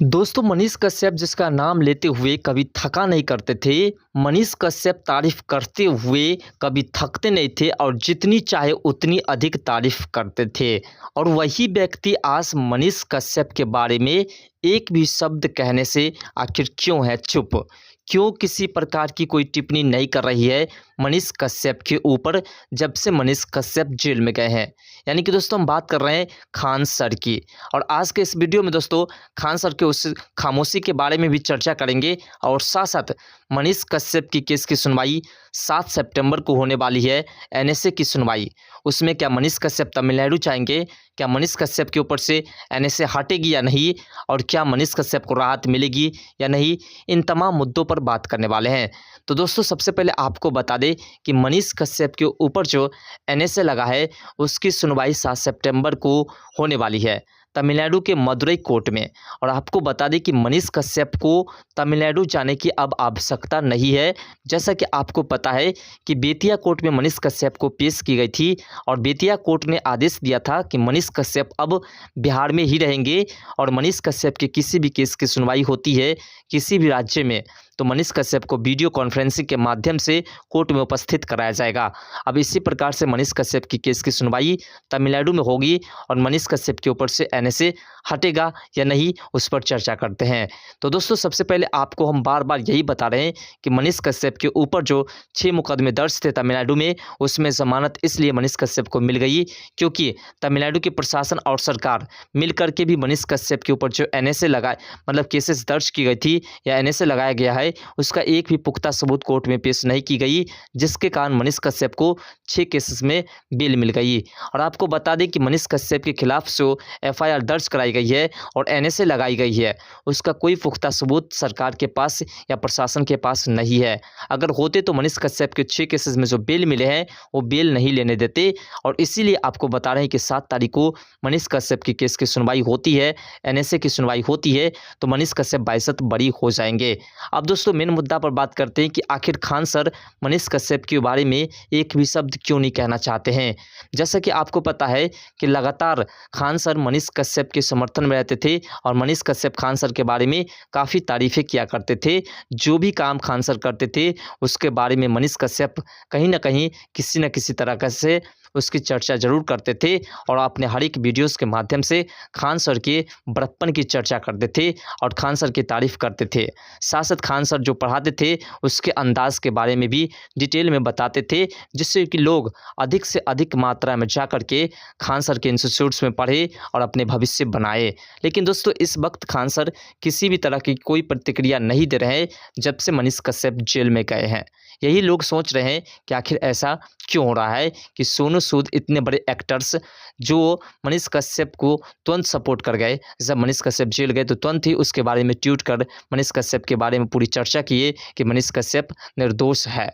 दोस्तों मनीष कश्यप जिसका नाम लेते हुए कभी थका नहीं करते थे। मनीष कश्यप तारीफ करते हुए कभी थकते नहीं थे और जितनी चाहे उतनी अधिक तारीफ करते थे। और वही व्यक्ति आज मनीष कश्यप के बारे में एक भी शब्द कहने से आखिर क्यों है चुप, क्यों किसी प्रकार की कोई टिप्पणी नहीं कर रही है मनीष कश्यप के ऊपर जब से मनीष कश्यप जेल में गए हैं। यानी कि दोस्तों हम बात कर रहे हैं खान सर की। और आज के इस वीडियो में दोस्तों खान सर के उस खामोशी के बारे में भी चर्चा करेंगे और साथ साथ मनीष कश्यप की केस की सुनवाई 7 सितंबर को होने वाली है। एनएसए की सुनवाई, उसमें क्या मनीष कश्यप तमिलनाडु जाएंगे, क्या मनीष कश्यप के ऊपर से एनएसए हटेगी या नहीं, और क्या मनीष कश्यप को राहत मिलेगी या नहीं, इन तमाम मुद्दों पर बात करने वाले हैं। तो दोस्तों सबसे पहले आपको बता दें कि मनीष कश्यप के ऊपर जो एनएसए लगा है उसकी सुनवाई 7 सितंबर को होने वाली है तमिलनाडु के मदुरई कोर्ट में। और आपको बता दें कि मनीष कश्यप को तमिलनाडु जाने की अब आवश्यकता नहीं है। जैसा कि आपको पता है कि बेतिया कोर्ट में मनीष कश्यप को पेश की गई थी और बेतिया कोर्ट ने आदेश दिया था कि मनीष कश्यप अब बिहार में ही रहेंगे और मनीष कश्यप के किसी भी केस की सुनवाई होती है किसी भी राज्य में तो मनीष कश्यप को वीडियो कॉन्फ्रेंसिंग के माध्यम से कोर्ट में उपस्थित कराया जाएगा। अब इसी प्रकार से मनीष कश्यप की केस की सुनवाई तमिलनाडु में होगी और मनीष कश्यप के ऊपर से एनएसए हटेगा या नहीं उस पर चर्चा करते हैं। तो दोस्तों सबसे पहले आपको हम बार बार यही बता रहे हैं कि मनीष कश्यप के ऊपर जो 6 मुकदमे दर्ज थे तमिलनाडु में, उसमें जमानत इसलिए मनीष कश्यप को मिल गई क्योंकि तमिलनाडु के प्रशासन और सरकार मिल करके भी मनीष कश्यप के ऊपर जो एनएसए लगाए मतलब केसेस दर्ज की गई थी या एनएसए लगाया गया है उसका एक भी पुख्ता सबूत कोर्ट में पेश नहीं की गई, जिसके कारण मनीष कश्यप को 6 केसेस में बेल मिल गई। और आपको बता दें कि मनीष कश्यप के खिलाफ जो एफआईआर दर्ज कराई गई है और एनएसए लगाई गई है उसका कोई पुख्ता सबूत सरकार के पास या प्रशासन के पास नहीं है। अगर होते तो मनीष कश्यप के 6 केसेस में जो बेल मिले हैं वो बेल नहीं लेने देते। और इसीलिए आपको बता रहे हैं कि 7 तारीख को मनीष कश्यप की केस की सुनवाई होती है, एनएसए की सुनवाई होती है तो मनीष कश्यप बाइसत बरी हो जाएंगे। अब दोस्तों मेन मुद्दा पर बात करते हैं कि आखिर खान सर मनीष कश्यप के बारे में एक भी शब्द क्यों नहीं कहना चाहते हैं। जैसा कि आपको पता है कि लगातार खान सर मनीष कश्यप के समर्थन में रहते थे और मनीष कश्यप खान सर के बारे में काफ़ी तारीफ़ें किया करते थे। जो भी काम खान सर करते थे उसके बारे में मनीष कश्यप कहीं ना कहीं किसी न किसी तरह से उसकी चर्चा जरूर करते थे और अपने हर एक वीडियोज़ के माध्यम से खान सर के बड़प्पन की चर्चा करते थे और खान सर की तारीफ़ करते थे। साथ साथ खान सर जो पढ़ाते थे उसके अंदाज के बारे में भी डिटेल में बताते थे, जिससे कि लोग अधिक से अधिक मात्रा में जा कर के खान सर के इंस्टीट्यूट्स में पढ़े और अपने भविष्य बनाए। लेकिन दोस्तों इस वक्त खान सर किसी भी तरह की कोई प्रतिक्रिया नहीं दे रहे हैं जब से मनीष कश्यप जेल में गए हैं। यही लोग सोच रहे हैं कि आखिर ऐसा क्यों हो रहा है कि सोनू सूद इतने बड़े एक्टर्स जो मनीष कश्यप को तुरंत सपोर्ट कर गए, जब मनीष कश्यप जेल गए तो तुरंत ही उसके बारे में ट्वीट कर मनीष कश्यप के बारे में पूरी चर्चा किए कि मनीष कश्यप निर्दोष है।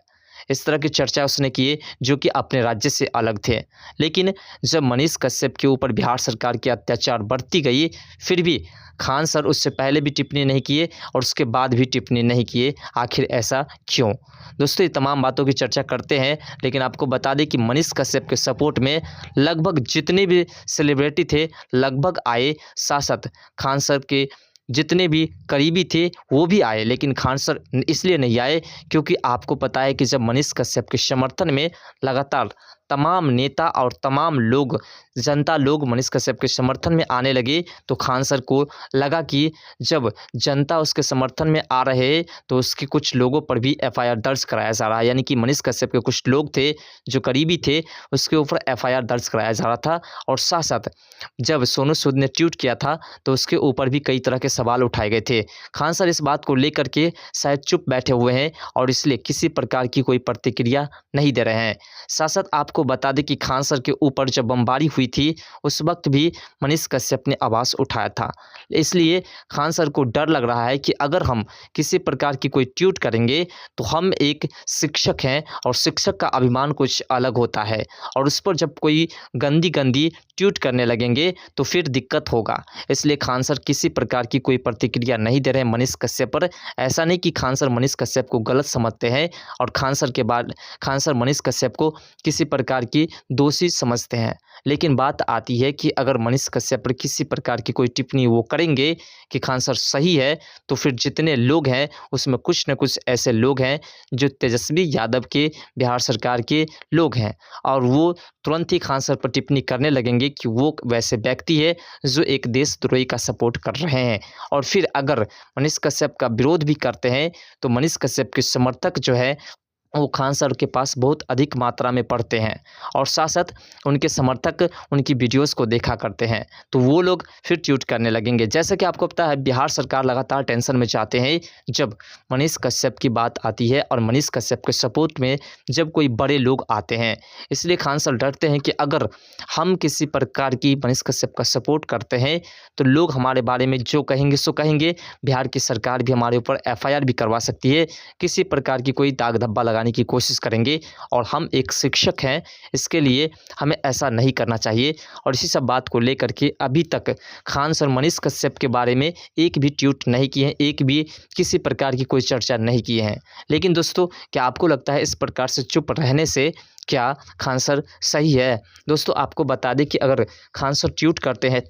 इस तरह की चर्चा उसने किए जो कि अपने राज्य से अलग थे। लेकिन जब मनीष कश्यप के ऊपर बिहार सरकार की अत्याचार बढ़ती गई फिर भी खान सर उससे पहले भी टिप्पणी नहीं किए और उसके बाद भी टिप्पणी नहीं किए। आखिर ऐसा क्यों? दोस्तों ये तमाम बातों की चर्चा करते हैं, लेकिन आपको बता दें कि मनीष कश्यप के सपोर्ट में लगभग जितने भी सेलिब्रिटी थे लगभग आए। साथ साथ खान सर के जितने भी करीबी थे वो भी आए, लेकिन खान सर इसलिए नहीं आए क्योंकि आपको पता है कि जब मनीष कश्यप के समर्थन में लगातार तमाम नेता और तमाम लोग जनता लोग मनीष कश्यप के समर्थन में आने लगे तो खान सर को लगा कि जब जनता उसके समर्थन में आ रहे हैं तो उसके कुछ लोगों पर भी एफआईआर दर्ज कराया जा रहा है। यानी कि मनीष कश्यप के कुछ लोग थे जो करीबी थे उसके ऊपर एफआईआर दर्ज कराया जा रहा था। और साथ साथ जब सोनू सूद ने ट्वीट किया था तो उसके ऊपर भी कई तरह के सवाल उठाए गए थे। खान सर इस बात को लेकर के शायद चुप बैठे हुए हैं और इसलिए किसी प्रकार की कोई प्रतिक्रिया नहीं दे रहे हैं। साथ साथ आपको बता दें कि खान सर के ऊपर जब बमबारी हुई थी उस वक्त भी मनीष कश्यप ने आवाज़ उठाया था। इसलिए खान सर को डर लग रहा है कि अगर हम किसी प्रकार की कोई ट्वीट करेंगे तो हम एक शिक्षक हैं और शिक्षक का अभिमान कुछ अलग होता है और उस पर जब कोई गंदी गंदी ट्वीट करने लगेंगे तो फिर दिक्कत होगा। इसलिए खान सर किसी प्रकार की कोई प्रतिक्रिया नहीं दे रहे हैं मनीष कश्यप पर। ऐसा नहीं कि खान सर मनीष कश्यप को गलत समझते हैं और खान सर मनीष कश्यप को किसी प्रकार की दोषी समझते हैं, लेकिन बात आती है कि अगर मनीष कश्यप पर किसी प्रकार की कोई टिप्पणी वो करेंगे कि खान सर सही है, तो फिर जितने लोग हैं उसमें कुछ न कुछ ऐसे लोग हैं जो तेजस्वी यादव के बिहार सरकार के लोग हैं और वो तुरंत ही खान सर पर टिप्पणी करने लगेंगे कि वो वैसे व्यक्ति है जो एक देशद्रोही का सपोर्ट कर रहे हैं। और फिर अगर मनीष कश्यप का विरोध भी करते हैं तो मनीष कश्यप के समर्थक जो है वो खान सर के पास बहुत अधिक मात्रा में पढ़ते हैं और साथ साथ उनके समर्थक उनकी वीडियोस को देखा करते हैं, तो वो लोग फिर ट्वीट करने लगेंगे। जैसे कि आपको पता है बिहार सरकार लगातार टेंशन में जाते हैं जब मनीष कश्यप की बात आती है और मनीष कश्यप के सपोर्ट में जब कोई बड़े लोग आते हैं। इसलिए खान सर डरते हैं कि अगर हम किसी प्रकार की मनीष कश्यप का सपोर्ट करते हैं तो लोग हमारे बारे में जो कहेंगे सो कहेंगे, बिहार की सरकार भी हमारे ऊपर FIR भी करवा सकती है, किसी प्रकार की कोई दाग धब्बा लगाने की कोशिश करेंगे और हम एक शिक्षक हैं, इसके लिए हमें ऐसा नहीं करना चाहिए। और इसी सब बात को लेकर के अभी तक खान सर मनीष कश्यप के बारे में एक भी ट्वीट नहीं किए हैं, एक भी किसी प्रकार की कोई चर्चा नहीं किए हैं। लेकिन दोस्तों क्या आपको लगता है इस प्रकार से चुप रहने से क्या खान सर सही है? दोस्तों आपको बता दें कि अगर खान सर ट्वीट करते हैं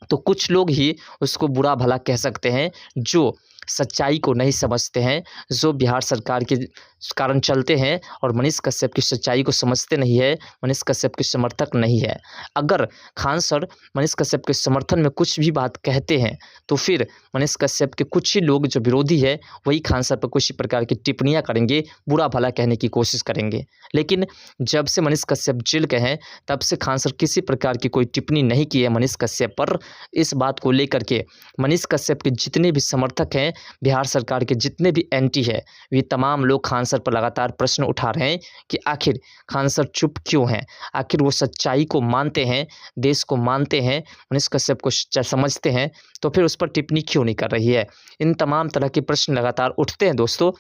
तो कुछ लोग ही उसको बुरा भला कह सकते हैं जो सच्चाई को नहीं समझते हैं, जो बिहार सरकार के कारण चलते हैं और मनीष कश्यप की सच्चाई को समझते नहीं है, मनीष कश्यप के समर्थक नहीं है। अगर खान सर मनीष कश्यप के समर्थन में कुछ भी बात कहते हैं तो फिर मनीष कश्यप के कुछ ही लोग जो विरोधी है वही खान सर पर किसी प्रकार की टिप्पणियां करेंगे, बुरा भला कहने की कोशिश करेंगे। लेकिन जब से मनीष कश्यप जेल के हैं तब से खान सर किसी प्रकार की कोई टिप्पणी नहीं की है मनीष कश्यप पर। इस बात को लेकर के मनीष कश्यप के जितने भी समर्थक हैं, बिहार सरकार के जितने भी एंटी है, वे तमाम लोग खान सर पर लगातार प्रश्न उठा रहे हैं कि आखिर खान सर चुप क्यों हैं, आखिर वो सच्चाई को मानते हैं, देश को मानते हैं, मनीष कश्यप को समझते हैं, तो फिर उस पर टिप्पणी क्यों नहीं कर रही है। इन तमाम तरह के प्रश्न लगातार उठते हैं दोस्तों,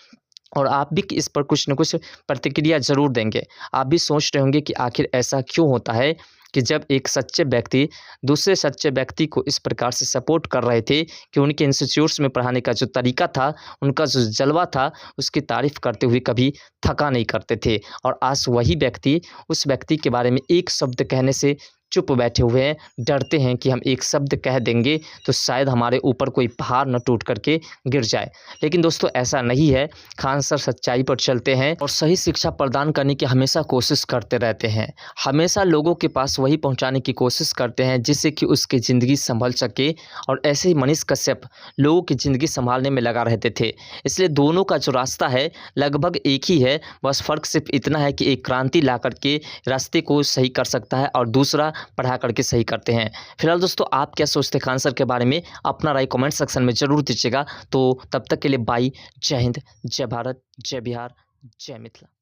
और आप भी इस पर कुछ न कुछ प्रतिक्रिया ज़रूर देंगे। आप भी सोच रहे होंगे कि आखिर ऐसा क्यों होता है कि जब एक सच्चे व्यक्ति दूसरे सच्चे व्यक्ति को इस प्रकार से सपोर्ट कर रहे थे कि उनके इंस्टीट्यूट्स में पढ़ाने का जो तरीका था, उनका जो जलवा था, उसकी तारीफ़ करते हुए कभी थका नहीं करते थे, और आज वही व्यक्ति उस व्यक्ति के बारे में एक शब्द कहने से चुप बैठे हुए हैं, डरते हैं कि हम एक शब्द कह देंगे तो शायद हमारे ऊपर कोई पहाड़ न टूट करके गिर जाए। लेकिन दोस्तों ऐसा नहीं है, खान सर सच्चाई पर चलते हैं और सही शिक्षा प्रदान करने की हमेशा कोशिश करते रहते हैं, हमेशा लोगों के पास वही पहुंचाने की कोशिश करते हैं जिससे कि उसकी ज़िंदगी संभल सके। और ऐसे ही मनीष कश्यप लोगों की ज़िंदगी संभालने में लगा रहते थे। इसलिए दोनों का जो रास्ता है लगभग एक ही है, बस फ़र्क सिर्फ इतना है कि एक क्रांति ला करके रास्ते को सही कर सकता है और दूसरा पढ़ा करके सही करते हैं। फिलहाल दोस्तों आप क्या सोचते हैं खान सर के बारे में, अपना राय कमेंट सेक्शन में ज़रूर दीजिएगा। तो तब तक के लिए बाय, जय हिंद, जय भारत, जय बिहार, जय मिथिला।